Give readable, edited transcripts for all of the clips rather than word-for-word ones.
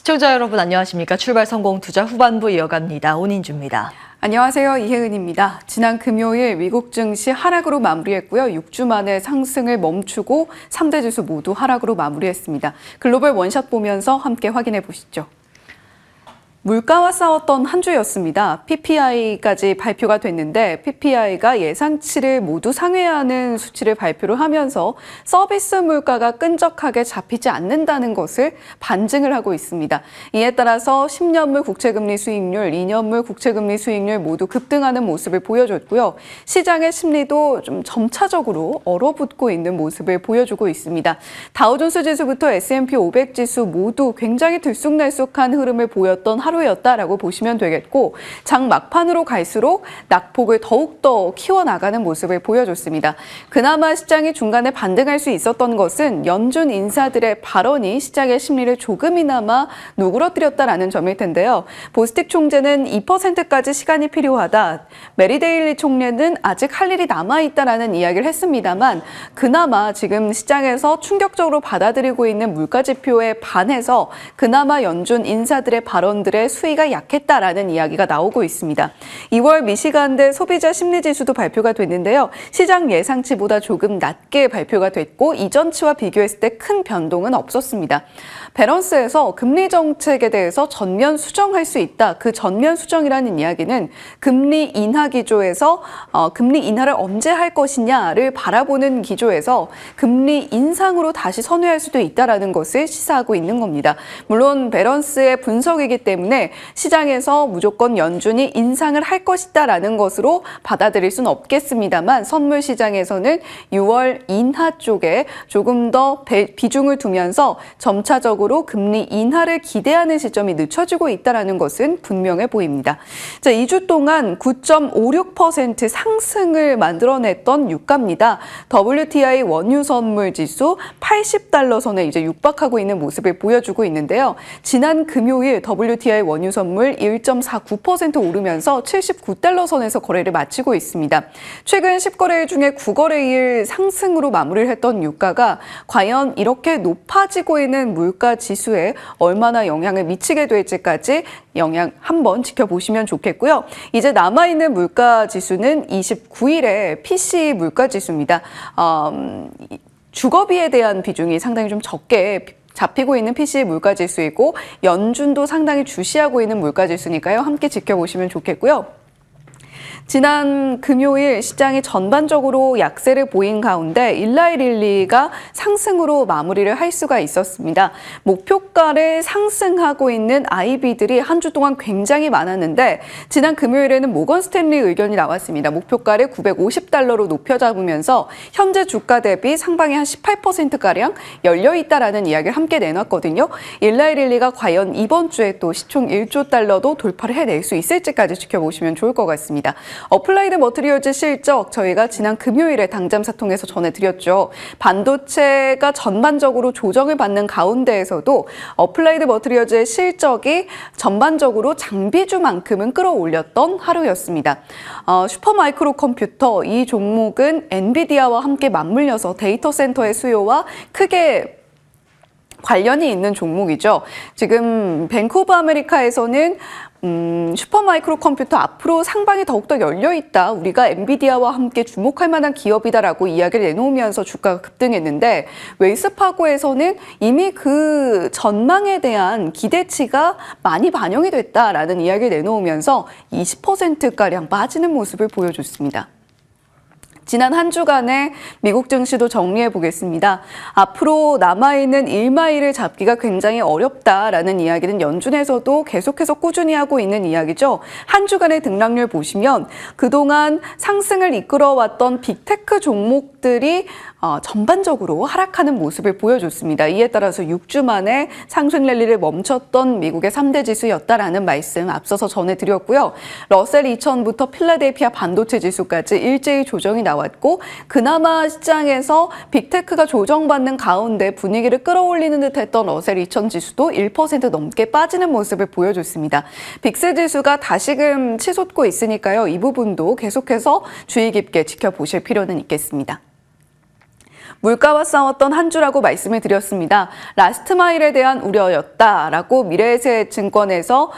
시청자 여러분 안녕하십니까? 출발 성공 투자 후반부 이어갑니다. 오인주입니다. 안녕하세요. 이혜은입니다. 지난 금요일 미국 증시 하락으로 마무리했고요. 6주 만에 상승을 멈추고 3대 지수 모두 하락으로 마무리했습니다. 글로벌 원샷 보면서 함께 확인해 보시죠. 물가와 싸웠던 한 주였습니다. PPI까지 발표가 됐는데 PPI가 예상치를 모두 상회하는 수치를 발표를 하면서 서비스 물가가 끈적하게 잡히지 않는다는 것을 반증을 하고 있습니다. 이에 따라서 10년물 국채금리 수익률, 2년물 국채금리 수익률 모두 급등하는 모습을 보여줬고요. 시장의 심리도 좀 점차적으로 얼어붙고 있는 모습을 보여주고 있습니다. 다우존스 지수부터 S&P 500 지수 모두 굉장히 들쑥날쑥한 흐름을 보였던 하루였다라고 보시면 되겠고, 장 막판으로 갈수록 낙폭을 더욱더 키워나가는 모습을 보여줬습니다. 그나마 시장이 중간에 반등할 수 있었던 것은 연준 인사들의 발언이 시장의 심리를 조금이나마 누그러뜨렸다라는 점일 텐데요. 보스틱 총재는 2%까지 시간이 필요하다. 메리 데일리 총리는 아직 할 일이 남아있다라는 이야기를 했습니다만, 그나마 지금 시장에서 충격적으로 받아들이고 있는 물가 지표에 반해서 그나마 연준 인사들의 발언들의 수위가 약했다라는 이야기가 나오고 있습니다. 2월 미시간대 소비자 심리지수도 발표가 됐는데요. 시장 예상치보다 조금 낮게 발표가 됐고 이전치와 비교했을 때 큰 변동은 없었습니다. 밸런스에서 금리 정책에 대해서 전면 수정할 수 있다. 그 전면 수정이라는 이야기는 금리 인하 기조에서 금리 인하를 언제 할 것이냐를 바라보는 기조에서 금리 인상으로 다시 선회할 수도 있다라는 것을 시사하고 있는 겁니다. 물론 밸런스의 분석이기 때문에 시장에서 무조건 연준이 인상을 할 것이다라는 것으로 받아들일 수는 없겠습니다만, 선물 시장에서는 6월 인하 쪽에 조금 더 비중을 두면서 점차적으로 금리 인하를 기대하는 시점이 늦춰지고 있다는 것은 분명해 보입니다. 자, 2주 동안 9.56% 상승을 만들어냈던 유가입니다. WTI 원유 선물 지수 80달러 선에 이제 육박하고 있는 모습을 보여주고 있는데요. 지난 금요일 WTI 원유 선물 1.49% 오르면서 79달러 선에서 거래를 마치고 있습니다. 최근 10거래일 중에 9거래일 상승으로 마무리를 했던 유가가 과연 이렇게 높아지고 있는 물가 지수에 얼마나 영향을 미치게 될지까지 영향 한번 지켜보시면 좋겠고요. 이제 남아있는 물가 지수는 29일에 PC 물가 지수입니다. 주거비에 대한 비중이 상당히 좀 적게 잡히고 있는 PC 물가지수이고 연준도 상당히 주시하고 있는 물가지수니까요. 함께 지켜보시면 좋겠고요. 지난 금요일 시장이 전반적으로 약세를 보인 가운데 일라이릴리가 상승으로 마무리를 할 수가 있었습니다. 목표가를 상승하고 있는 IB들이 한 주 동안 굉장히 많았는데 지난 금요일에는 모건 스탠리 의견이 나왔습니다. 목표가를 950달러로 높여 잡으면서 현재 주가 대비 상방에 한 18%가량 열려있다라는 이야기를 함께 내놨거든요. 일라이릴리가 과연 이번 주에 또 시총 1조 달러도 돌파를 해낼 수 있을지까지 지켜보시면 좋을 것 같습니다. 어플라이드 머티리얼즈 실적 저희가 지난 금요일에 당잠사 통해서 전해드렸죠. 반도체가 전반적으로 조정을 받는 가운데에서도 어플라이드 머티리얼즈의 실적이 전반적으로 장비주만큼은 끌어올렸던 하루였습니다. 슈퍼마이크로 컴퓨터 이 종목은 엔비디아와 함께 맞물려서 데이터 센터의 수요와 크게 관련이 있는 종목이죠. 지금 뱅크 오브 아메리카에서는 슈퍼마이크로 컴퓨터 앞으로 상방이 더욱더 열려있다. 우리가 엔비디아와 함께 주목할 만한 기업이다라고 이야기를 내놓으면서 주가가 급등했는데 웨이스파고에서는 이미 그 전망에 대한 기대치가 많이 반영이 됐다라는 이야기를 내놓으면서 20%가량 빠지는 모습을 보여줬습니다. 지난 한 주간의 미국 증시도 정리해 보겠습니다. 앞으로 남아있는 1마일을 잡기가 굉장히 어렵다라는 이야기는 연준에서도 계속해서 꾸준히 하고 있는 이야기죠. 한 주간의 등락률 보시면 그동안 상승을 이끌어왔던 빅테크 종목들이 전반적으로 하락하는 모습을 보여줬습니다. 이에 따라서 6주 만에 상승 랠리를 멈췄던 미국의 3대 지수였다라는 말씀 앞서서 전해드렸고요. 러셀 2000부터 필라델피아 반도체 지수까지 일제히 조정이 나왔고 그나마 시장에서 빅테크가 조정받는 가운데 분위기를 끌어올리는 듯했던 러셀 2000 지수도 1% 넘게 빠지는 모습을 보여줬습니다. 빅스 지수가 다시금 치솟고 있으니까요. 이 부분도 계속해서 주의 깊게 지켜보실 필요는 있겠습니다. 물가와 싸웠던 한 주라고 말씀을 드렸습니다. 라스트 마일에 대한 우려였다라고 미래에셋증권에서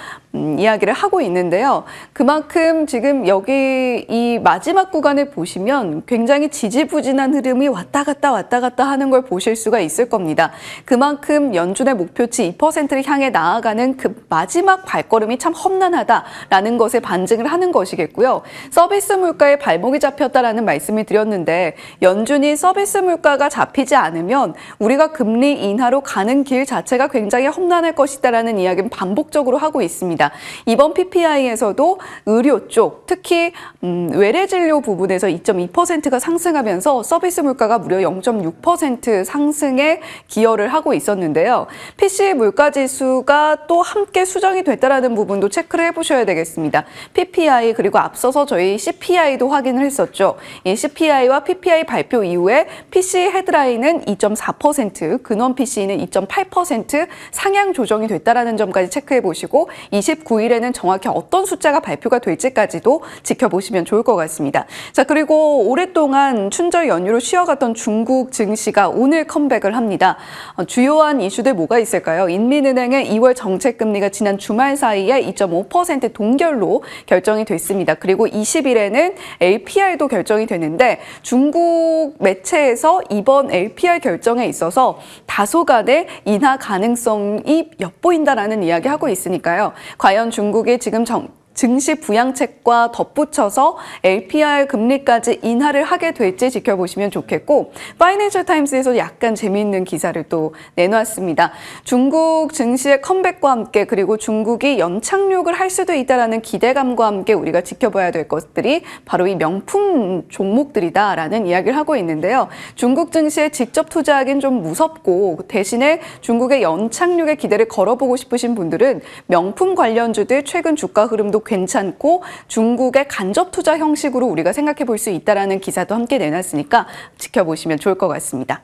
이야기를 하고 있는데요. 그만큼 지금 여기 이 마지막 구간을 보시면 굉장히 지지부진한 흐름이 왔다 갔다 하는 걸 보실 수가 있을 겁니다. 그만큼 연준의 목표치 2%를 향해 나아가는 그 마지막 발걸음이 참 험난하다라는 것에 반증을 하는 것이겠고요. 서비스 물가에 발목이 잡혔다라는 말씀을 드렸는데 연준이 서비스 물가가 잡히지 않으면 우리가 금리 인하로 가는 길 자체가 굉장히 험난할 것이다라는 이야기는 반복적으로 하고 있습니다. 이번 PPI에서도 의료 쪽, 특히 외래 진료 부분에서 2.2%가 상승하면서 서비스 물가가 무려 0.6% 상승에 기여를 하고 있었는데요. PCE 물가 지수가 또 함께 수정이 됐다라는 부분도 체크를 해보셔야 되겠습니다. PPI 그리고 앞서서 저희 CPI도 확인을 했었죠. 이 CPI와 PPI 발표 이후에 PCE 헤드라인은 2.4%, 근원 PCE는 2.8% 상향 조정이 됐다라는 점까지 체크해 보시고 29일에는 정확히 어떤 숫자가 발표가 될지까지도 지켜보시면 좋을 것 같습니다. 자, 그리고 오랫동안 춘절 연휴로 쉬어갔던 중국 증시가 오늘 컴백을 합니다. 주요한 이슈들 뭐가 있을까요? 인민은행의 2월 정책금리가 지난 주말 사이에 2.5% 동결로 결정이 됐습니다. 그리고 20일에는 LPR도 결정이 되는데 중국 매체에서 이번 LPR 결정에 있어서 다소간의 인하 가능성이 엿보인다라는 이야기하고 있으니까요. 과연 중국이 지금 증시 부양책과 덧붙여서 LPR 금리까지 인하를 하게 될지 지켜보시면 좋겠고 파이낸셜 타임스에서 약간 재미있는 기사를 또 내놨습니다. 중국 증시의 컴백과 함께 그리고 중국이 연착륙을 할 수도 있다는 기대감과 함께 우리가 지켜봐야 될 것들이 바로 이 명품 종목들이다라는 이야기를 하고 있는데요. 중국 증시에 직접 투자하기는 좀 무섭고 대신에 중국의 연착륙의 기대를 걸어보고 싶으신 분들은 명품 관련주들 최근 주가 흐름도 괜찮고 중국의 간접 투자 형식으로 우리가 생각해 볼 수 있다라는 기사도 함께 내놨으니까 지켜보시면 좋을 것 같습니다.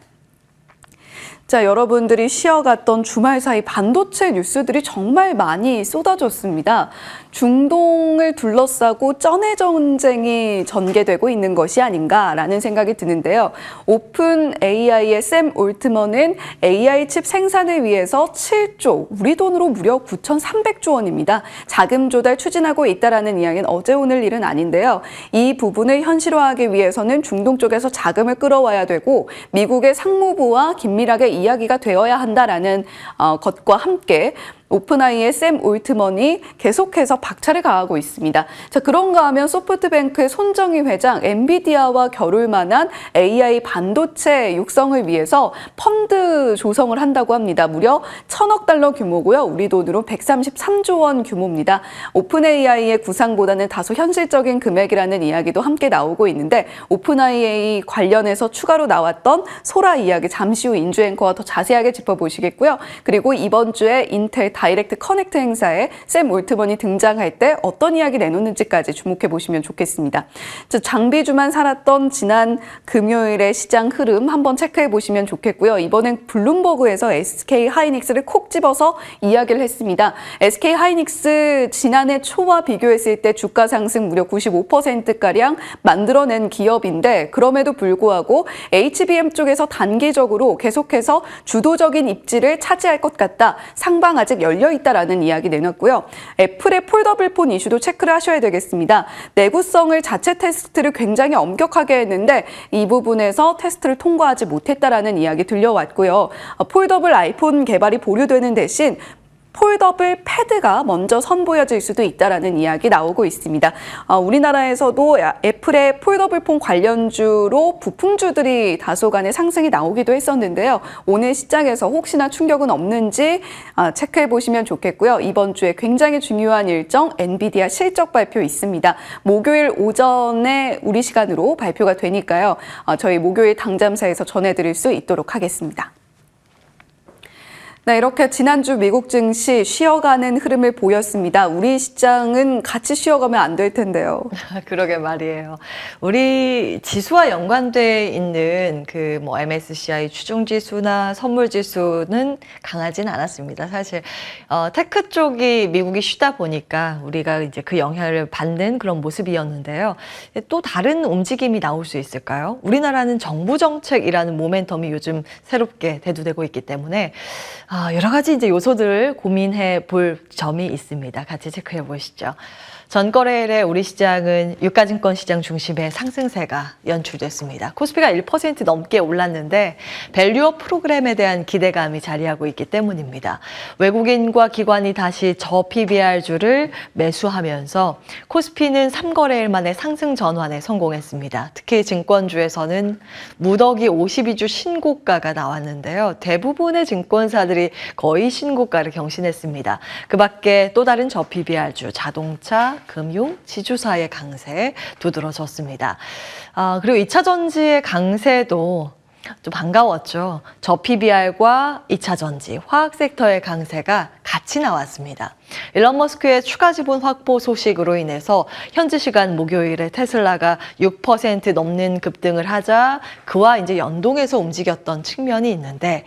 자, 여러분들이 쉬어갔던 주말 사이 반도체 뉴스들이 정말 많이 쏟아졌습니다. 중동을 둘러싸고 쩐해 전쟁이 전개되고 있는 것이 아닌가라는 생각이 드는데요. 오픈 AI의 샘 올트먼은 AI 칩 생산을 위해서 7조, 우리 돈으로 무려 9,300조 원입니다. 자금 조달 추진하고 있다라는 이야기는 어제 오늘 일은 아닌데요. 이 부분을 현실화하기 위해서는 중동 쪽에서 자금을 끌어와야 되고 미국의 상무부와 긴밀하게 이야기가 되어야 한다라는 것과 함께 오픈AI의 샘 올트먼이 계속해서 박차를 가하고 있습니다. 자, 그런가 하면 소프트뱅크의 손정희 회장 엔비디아와 겨룰 만한 AI 반도체 육성을 위해서 펀드 조성을 한다고 합니다. 무려 1,000억 달러 규모고요. 우리 돈으로 133조 원 규모입니다. 오픈AI의 구상보다는 다소 현실적인 금액이라는 이야기도 함께 나오고 있는데 오픈AI 관련해서 추가로 나왔던 소라 이야기 잠시 후 인주 앵커와 더 자세하게 짚어보시겠고요. 그리고 이번 주에 인텔 다이렉트 커넥트 행사에 샘 올트먼이 등장할 때 어떤 이야기 내놓는지까지 주목해 보시면 좋겠습니다. 장비주만 살았던 지난 금요일의 시장 흐름 한번 체크해 보시면 좋겠고요. 이번엔 블룸버그에서 SK 하이닉스를 콕 집어서 이야기를 했습니다. SK 하이닉스 지난해 초와 비교했을 때 주가 상승 무려 95%가량 만들어낸 기업인데 그럼에도 불구하고 HBM 쪽에서 단기적으로 계속해서 주도적인 입지를 차지할 것 같다. 상방 아직 열려있다라는 이야기 내놨고요. 애플의 폴더블 폰 이슈도 체크를 하셔야 되겠습니다. 내구성을 자체 테스트를 굉장히 엄격하게 했는데 이 부분에서 테스트를 통과하지 못했다라는 이야기 들려왔고요. 폴더블 아이폰 개발이 보류되는 대신 폴더블 패드가 먼저 선보여질 수도 있다라는 이야기 나오고 있습니다. 우리나라에서도 애플의 폴더블 폰 관련주로 부품주들이 다소간의 상승이 나오기도 했었는데요. 오늘 시장에서 혹시나 충격은 없는지 체크해 보시면 좋겠고요. 이번 주에 굉장히 중요한 일정 엔비디아 실적 발표 있습니다. 목요일 오전에 우리 시간으로 발표가 되니까요. 저희 목요일 당잠사에서 전해드릴 수 있도록 하겠습니다. 네, 이렇게 지난주 미국 증시 쉬어가는 흐름을 보였습니다. 우리 시장은 같이 쉬어가면 안 될 텐데요. 그러게 말이에요. 우리 지수와 연관돼 있는 그 MSCI 추종지수나 선물지수는 강하진 않았습니다. 사실 테크 쪽이 미국이 쉬다 보니까 우리가 이제 그 영향을 받는 그런 모습이었는데요. 또 다른 움직임이 나올 수 있을까요? 우리나라는 정부 정책이라는 모멘텀이 요즘 새롭게 대두되고 있기 때문에 여러 가지 이제 요소들을 고민해 볼 점이 있습니다. 같이 체크해 보시죠. 전거래일에 우리 시장은 유가증권 시장 중심의 상승세가 연출됐습니다. 코스피가 1% 넘게 올랐는데 밸류업 프로그램에 대한 기대감이 자리하고 있기 때문입니다. 외국인과 기관이 다시 저PBR주를 매수하면서 코스피는 3거래일 만에 상승 전환에 성공했습니다. 특히 증권주에서는 무더기 52주 신고가가 나왔는데요. 대부분의 증권사들이 거의 신고가를 경신했습니다. 그 밖에 또 다른 저PBR주, 자동차, 금융, 지주사의 강세 두드러졌습니다. 그리고 2차 전지의 강세도 좀 반가웠죠. 저PBR과 2차 전지, 화학 섹터의 강세가 같이 나왔습니다. 일론 머스크의 추가 지분 확보 소식으로 인해서 현지 시간 목요일에 테슬라가 6% 넘는 급등을 하자 그와 이제 연동해서 움직였던 측면이 있는데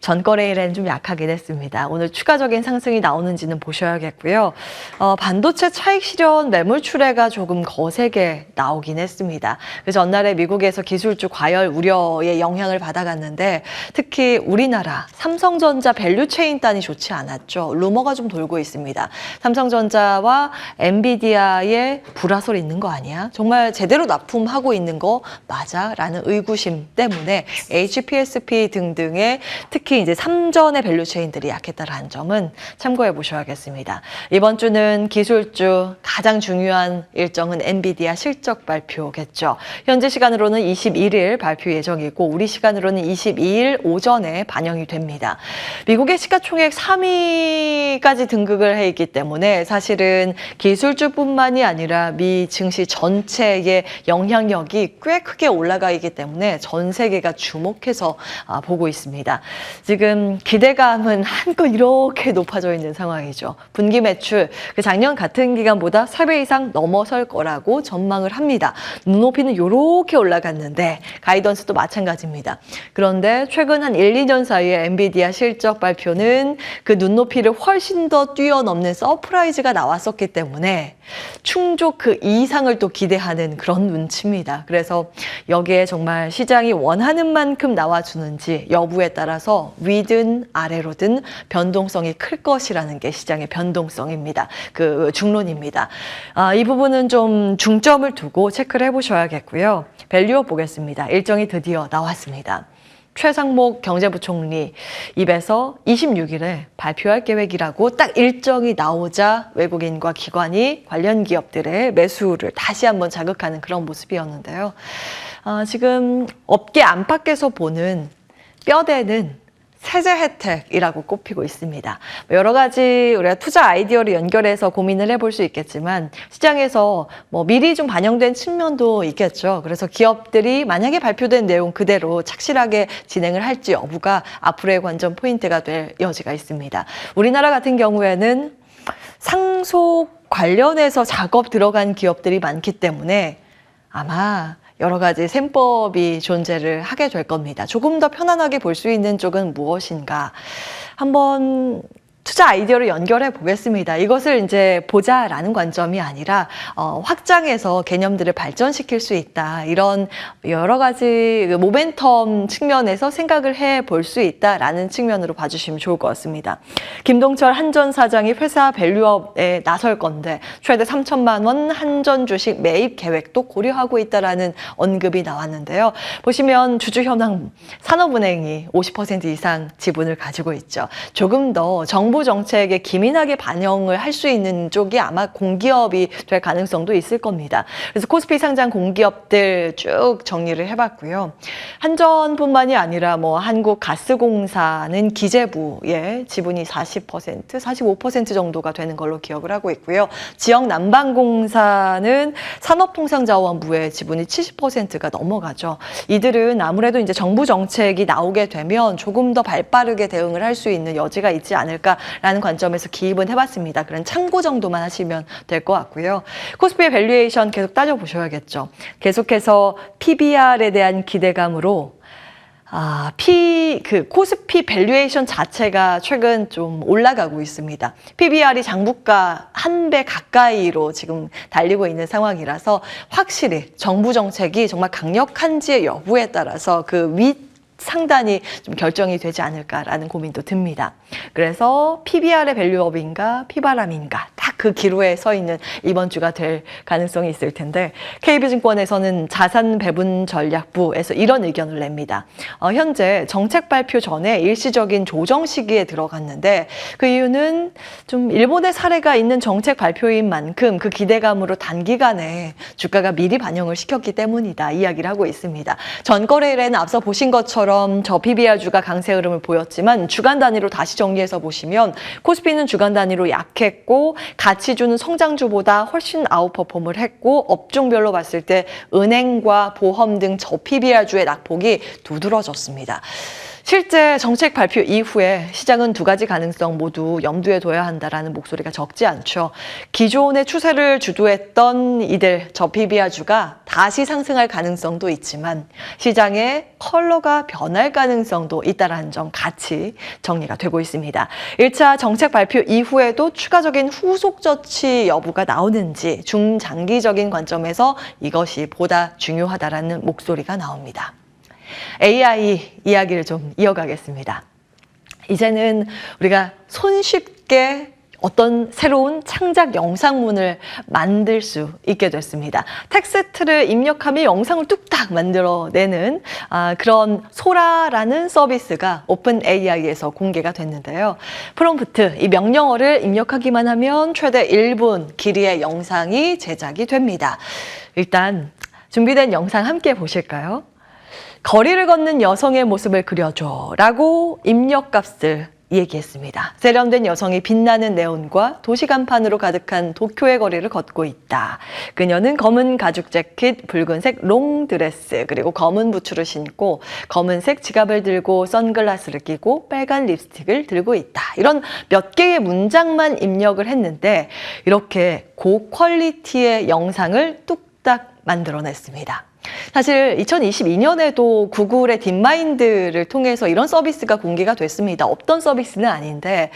전거래일에는 좀 약하긴 했습니다. 오늘 추가적인 상승이 나오는지는 보셔야겠고요. 반도체 차익 실현 매물 출회가 조금 거세게 나오긴 했습니다. 그래서 전날에 미국에서 기술주 과열 우려의 영향을 받아갔는데 특히 우리나라 삼성전자 밸류체인단이 좋지 않았죠. 루머가 좀 돌고 있습니다. 삼성전자와 엔비디아의 불화설 있는 거 아니야? 정말 제대로 납품하고 있는 거 맞아? 라는 의구심 때문에 HPSP 등등의 특히 이제 삼전의 밸류체인들이 약했다라는 점은 참고해 보셔야겠습니다. 이번 주는 기술주 가장 중요한 일정은 엔비디아 실적 발표겠죠. 현지 시간으로는 21일 발표 예정이고 우리 시간으로는 22일 오전에 반영이 됩니다. 미국의 시가총액 3위까지 등극을 해 있기 때문에 사실은 기술주뿐만이 아니라 미 증시 전체의 영향력이 꽤 크게 올라가 있기 때문에 전 세계가 주목해서 보고 있습니다. 지금 기대감은 한껏 이렇게 높아져 있는 상황이죠. 분기 매출 그 작년 같은 기간보다 3배 이상 넘어설 거라고 전망을 합니다. 눈높이는 이렇게 올라갔는데 가이던스도 마찬가지입니다. 그런데 최근 한 1, 2년 사이에 엔비디아 실적 발표는 그 눈높이를 훨씬 더 뛰어넘는 서프라이즈가 나왔었기 때문에 충족 그 이상을 또 기대하는 그런 눈치입니다. 그래서 여기에 정말 시장이 원하는 만큼 나와주는지 여부에 따라서 위든 아래로든 변동성이 클 것이라는 게 시장의 변동성입니다. 그 중론입니다. 이 부분은 좀 중점을 두고 체크를 해보셔야겠고요. 밸류업 보겠습니다. 일정이 드디어 나왔습니다. 최상목 경제부총리 입에서 26일에 발표할 계획이라고 딱 일정이 나오자 외국인과 기관이 관련 기업들의 매수를 다시 한번 자극하는 그런 모습이었는데요. 지금 업계 안팎에서 보는 뼈대는 세제 혜택이라고 꼽히고 있습니다. 여러 가지 우리가 투자 아이디어를 연결해서 고민을 해볼 수 있겠지만 시장에서 미리 좀 반영된 측면도 있겠죠. 그래서 기업들이 만약에 발표된 내용 그대로 착실하게 진행을 할지 여부가 앞으로의 관전 포인트가 될 여지가 있습니다. 우리나라 같은 경우에는 상속 관련해서 작업 들어간 기업들이 많기 때문에 아마 여러 가지 셈법이 존재를 하게 될 겁니다. 조금 더 편안하게 볼 수 있는 쪽은 무엇인가? 한번 투자 아이디어를 연결해 보겠습니다. 이것을 이제 보자라는 관점이 아니라 확장해서 개념들을 발전시킬 수 있다. 이런 여러 가지 모멘텀 측면에서 생각을 해 볼 수 있다라는 측면으로 봐주시면 좋을 것 같습니다. 김동철 한전 사장이 회사 밸류업에 나설 건데 최대 3천만 원 한전 주식 매입 계획도 고려하고 있다라는 언급이 나왔는데요. 보시면 주주 현황 산업은행이 50% 이상 지분을 가지고 있죠. 조금 더 정부 정부 정책에 기민하게 반영을 할 수 있는 쪽이 아마 공기업이 될 가능성도 있을 겁니다. 그래서 코스피 상장 공기업들 쭉 정리를 해봤고요. 한전뿐만이 아니라 뭐 한국가스공사는 기재부의 지분이 40%, 45% 정도가 되는 걸로 기억을 하고 있고요. 지역난방공사는 산업통상자원부의 지분이 70%가 넘어가죠. 이들은 아무래도 이제 정부 정책이 나오게 되면 조금 더 발빠르게 대응을 할 수 있는 여지가 있지 않을까라는 관점에서 기입은 해봤습니다. 그런 참고 정도만 하시면 될 것 같고요. 코스피의 밸류에이션 계속 따져보셔야겠죠. 계속해서 PBR에 대한 기대감으로 코스피 밸류에이션 자체가 최근 좀 올라가고 있습니다. PBR이 장부가 1배 가까이로 지금 달리고 있는 상황이라서 확실히 정부 정책이 정말 강력한지의 여부에 따라서 그 상단이 좀 결정이 되지 않을까라는 고민도 듭니다. 그래서 PBR의 밸류업인가 피바람인가 딱 그 기로에 서 있는 이번 주가 될 가능성이 있을 텐데 KB증권에서는 자산배분전략부에서 이런 의견을 냅니다. 현재 정책 발표 전에 일시적인 조정 시기에 들어갔는데 그 이유는 좀 일본의 사례가 있는 정책 발표인 만큼 그 기대감으로 단기간에 주가가 미리 반영을 시켰기 때문이다 이야기를 하고 있습니다. 전거래일에는 앞서 보신 것처럼 저 PBR주가 강세 흐름을 보였지만 주간 단위로 다시 정리해서 보시면 코스피는 주간 단위로 약했고 가치주는 성장주보다 훨씬 아웃퍼폼을 했고 업종별로 봤을 때 은행과 보험 등 저 PBR주의 낙폭이 두드러졌습니다. 실제 정책 발표 이후에 시장은 두 가지 가능성 모두 염두에 둬야 한다라는 목소리가 적지 않죠. 기존의 추세를 주도했던 이들 저 PBR주가 다시 상승할 가능성도 있지만 시장의 컬러가 변할 가능성도 있다라는 점 같이 정리가 되고 있습니다. 1차 정책 발표 이후에도 추가적인 후속 조치 여부가 나오는지 중장기적인 관점에서 이것이 보다 중요하다라는 목소리가 나옵니다. AI 이야기를 좀 이어가겠습니다. 이제는 우리가 손쉽게 어떤 새로운 창작 영상문을 만들 수 있게 됐습니다. 텍스트를 입력하면 영상을 뚝딱 만들어내는 그런 소라라는 서비스가 오픈 AI에서 공개가 됐는데요. 프롬프트, 이 명령어를 입력하기만 하면 최대 1분 길이의 영상이 제작이 됩니다. 일단 준비된 영상 함께 보실까요? 거리를 걷는 여성의 모습을 그려줘 라고 입력값을 얘기했습니다. 세련된 여성이 빛나는 네온과 도시간판으로 가득한 도쿄의 거리를 걷고 있다. 그녀는 검은 가죽 재킷, 붉은색 롱드레스, 그리고 검은 부츠를 신고 검은색 지갑을 들고 선글라스를 끼고 빨간 립스틱을 들고 있다. 이런 몇 개의 문장만 입력을 했는데 이렇게 고퀄리티의 영상을 뚝딱 만들어냈습니다. 사실 2022년에도 구글의 딥마인드를 통해서 이런 서비스가 공개가 됐습니다. 없던 서비스는 아닌데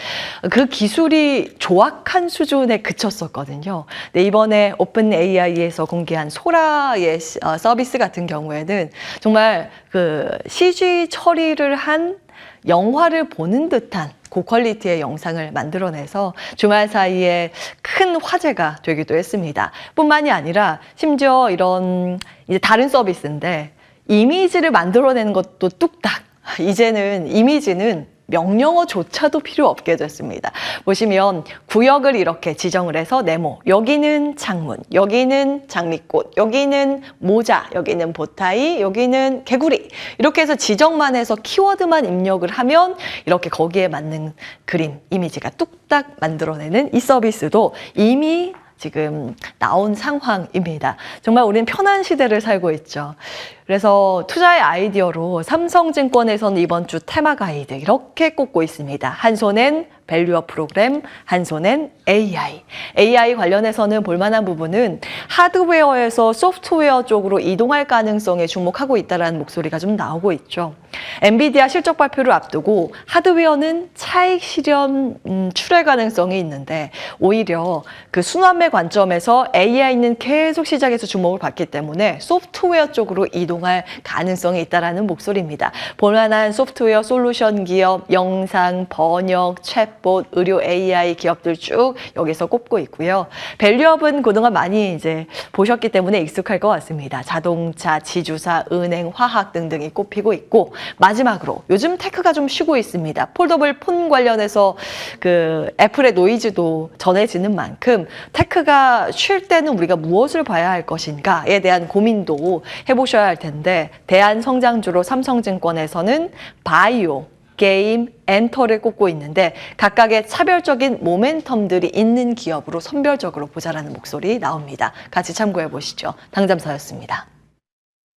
그 기술이 조악한 수준에 그쳤었거든요. 근데 이번에 오픈 AI에서 공개한 소라의 서비스 같은 경우에는 정말 그 CG 처리를 한 영화를 보는 듯한 고퀄리티의 영상을 만들어내서 주말 사이에 큰 화제가 되기도 했습니다. 뿐만이 아니라 심지어 이런 이제 다른 서비스인데 이미지를 만들어내는 것도 뚝딱 이제는 이미지는 명령어조차도 필요 없게 됐습니다. 보시면 구역을 이렇게 지정을 해서 네모, 여기는 창문, 여기는 장미꽃, 여기는 모자, 여기는 보타이, 여기는 개구리 이렇게 해서 지정만 해서 키워드만 입력을 하면 이렇게 거기에 맞는 그림, 이미지가 뚝딱 만들어내는 이 서비스도 이미 지금 나온 상황입니다. 정말 우리는 편한 시대를 살고 있죠. 그래서 투자의 아이디어로 삼성증권에서는 이번 주 테마 가이드 이렇게 꼽고 있습니다. 한 손엔 밸류업 프로그램, 한 손엔 AI. AI 관련해서는 볼만한 부분은 하드웨어에서 소프트웨어 쪽으로 이동할 가능성에 주목하고 있다는 목소리가 좀 나오고 있죠. 엔비디아 실적 발표를 앞두고 하드웨어는 차익 실현 출회 가능성이 있는데 오히려 그 순환매 관점에서 AI는 계속 시장에서 주목을 받기 때문에 소프트웨어 쪽으로 이동 이동할 가능성이 있다라는 목소리입니다. 볼만한 소프트웨어 솔루션 기업, 영상, 번역, 챗봇, 의료 AI 기업들 쭉 여기서 꼽고 있고요. 밸류업은 그동안 많이 이제 보셨기 때문에 익숙할 것 같습니다. 자동차, 지주사, 은행, 화학 등등이 꼽히고 있고, 마지막으로 요즘 테크가 좀 쉬고 있습니다. 폴더블 폰 관련해서 그 애플의 노이즈도 전해지는 만큼 테크가 쉴 때는 우리가 무엇을 봐야 할 것인가에 대한 고민도 해보셔야 할 텐데, 대한 성장주로 삼성증권에서는 바이오, 게임, 엔터를 꼽고 있는데 각각의 차별적인 모멘텀들이 있는 기업으로 선별적으로 보자라는 목소리 나옵니다. 같이 참고해 보시죠. 당잠사였습니다.